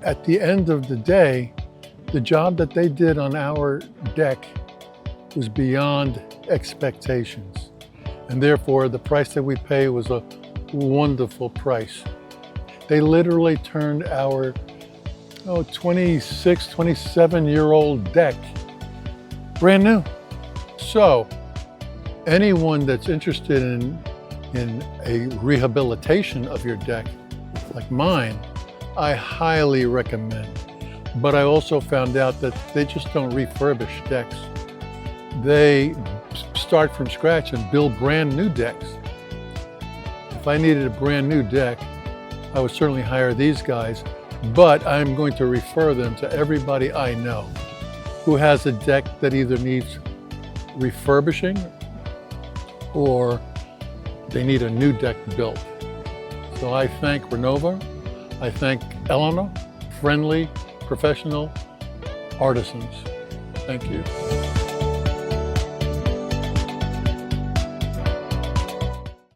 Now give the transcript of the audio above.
at the end of the day, the job that they did on our deck was beyond expectations. And therefore, the price that we pay was a wonderful price. They literally turned our 26, 27-year-old deck brand new. So anyone that's interested in a rehabilitation of your deck, like mine, I highly recommend. But I also found out that they just don't refurbish decks. They start from scratch and build brand new decks. If I needed a brand new deck, I would certainly hire these guys, but I'm going to refer them to everybody I know who has a deck that either needs refurbishing or they need a new deck built. So I thank Renova, I thank Eleanor, friendly, professional artisans. Thank you.